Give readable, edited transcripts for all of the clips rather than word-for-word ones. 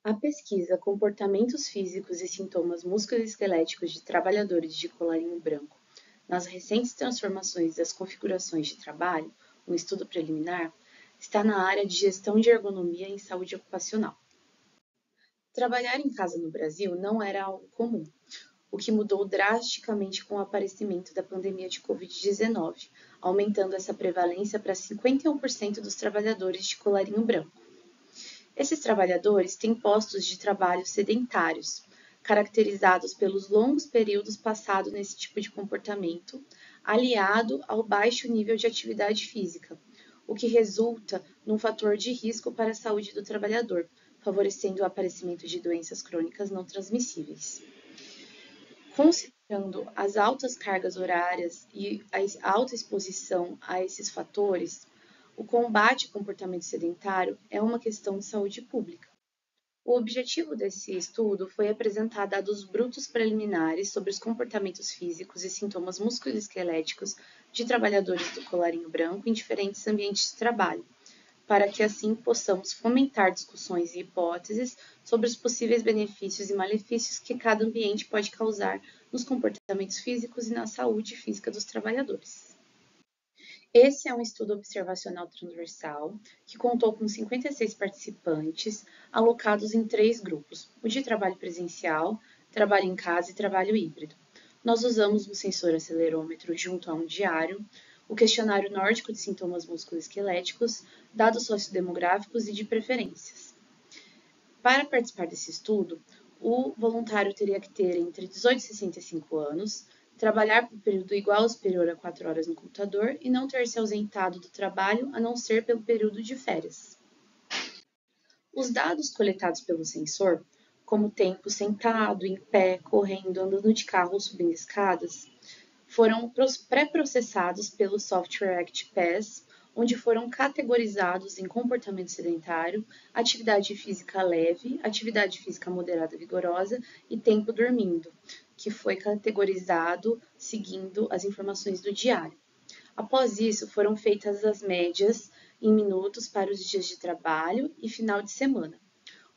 A pesquisa Comportamentos Físicos e Sintomas Musculoesqueléticos de Trabalhadores de Colarinho Branco nas recentes transformações das configurações de trabalho, um estudo preliminar, está na área de gestão de ergonomia em saúde ocupacional. Trabalhar em casa no Brasil não era algo comum, o que mudou drasticamente com o aparecimento da pandemia de Covid-19, aumentando essa prevalência para 51% dos trabalhadores de colarinho branco. Esses trabalhadores têm postos de trabalho sedentários, caracterizados pelos longos períodos passados nesse tipo de comportamento, aliado ao baixo nível de atividade física, o que resulta num fator de risco para a saúde do trabalhador, favorecendo o aparecimento de doenças crônicas não transmissíveis. Considerando as altas cargas horárias e a alta exposição a esses fatores, o combate ao comportamento sedentário é uma questão de saúde pública. O objetivo desse estudo foi apresentar dados brutos preliminares sobre os comportamentos físicos e sintomas musculoesqueléticos de trabalhadores do colarinho branco em diferentes ambientes de trabalho, para que assim possamos fomentar discussões e hipóteses sobre os possíveis benefícios e malefícios que cada ambiente pode causar nos comportamentos físicos e na saúde física dos trabalhadores. Esse é um estudo observacional transversal que contou com 56 participantes, alocados em 3 grupos: o de trabalho presencial, trabalho em casa e trabalho híbrido. Nós usamos um sensor acelerômetro junto a um diário, o questionário nórdico de sintomas musculoesqueléticos, dados sociodemográficos e de preferências. Para participar desse estudo, o voluntário teria que ter entre 18 e 65 anos, trabalhar por período igual ou superior a 4 horas no computador e não ter se ausentado do trabalho a não ser pelo período de férias. Os dados coletados pelo sensor, como tempo sentado, em pé, correndo, andando de carro ou subindo escadas, foram pré-processados pelo software ActPass, onde foram categorizados em comportamento sedentário, atividade física leve, atividade física moderada vigorosa e tempo dormindo, que foi categorizado seguindo as informações do diário. Após isso, foram feitas as médias em minutos para os dias de trabalho e final de semana.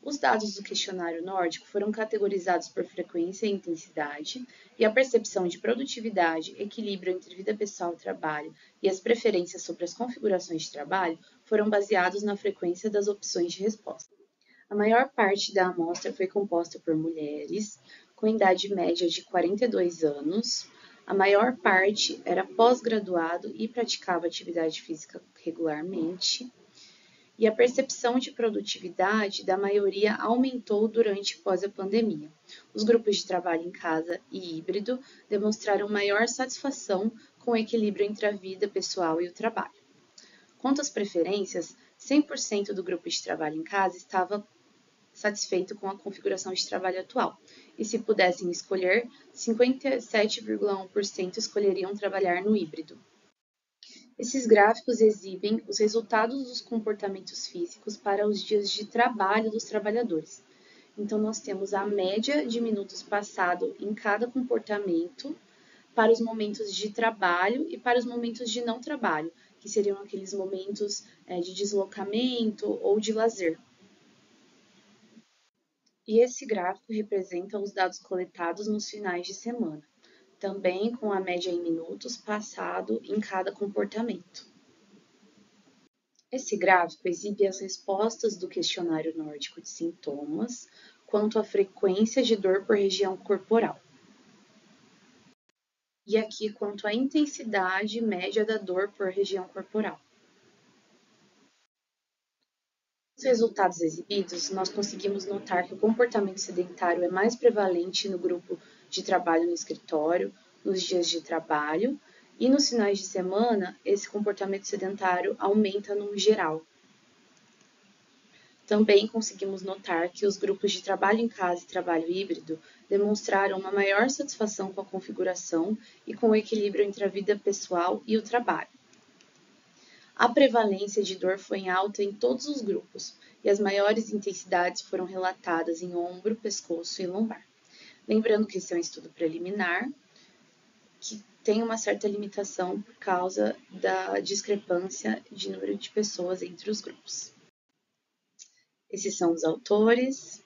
Os dados do questionário nórdico foram categorizados por frequência e intensidade, e a percepção de produtividade, equilíbrio entre vida pessoal e trabalho e as preferências sobre as configurações de trabalho foram baseados na frequência das opções de resposta. A maior parte da amostra foi composta por mulheres, com idade média de 42 anos. A maior parte era pós-graduado e praticava atividade física regularmente. E a percepção de produtividade da maioria aumentou durante e pós a pandemia. Os grupos de trabalho em casa e híbrido demonstraram maior satisfação com o equilíbrio entre a vida pessoal e o trabalho. Quanto às preferências, 100% do grupo de trabalho em casa estava satisfeito com a configuração de trabalho atual, e se pudessem escolher, 57,1% escolheriam trabalhar no híbrido. Esses gráficos exibem os resultados dos comportamentos físicos para os dias de trabalho dos trabalhadores. Então, nós temos a média de minutos passado em cada comportamento para os momentos de trabalho e para os momentos de não trabalho, que seriam aqueles momentos de deslocamento ou de lazer. E esse gráfico representa os dados coletados nos finais de semana, também com a média em minutos passado em cada comportamento. Esse gráfico exibe as respostas do questionário nórdico de sintomas quanto à frequência de dor por região corporal. E aqui quanto à intensidade média da dor por região corporal. Nos resultados exibidos, nós conseguimos notar que o comportamento sedentário é mais prevalente no grupo de trabalho no escritório, nos dias de trabalho, e nos finais de semana, esse comportamento sedentário aumenta no geral. Também conseguimos notar que os grupos de trabalho em casa e trabalho híbrido demonstraram uma maior satisfação com a configuração e com o equilíbrio entre a vida pessoal e o trabalho. A prevalência de dor foi alta em todos os grupos, e as maiores intensidades foram relatadas em ombro, pescoço e lombar. Lembrando que esse é um estudo preliminar, que tem uma certa limitação por causa da discrepância de número de pessoas entre os grupos. Esses são os autores.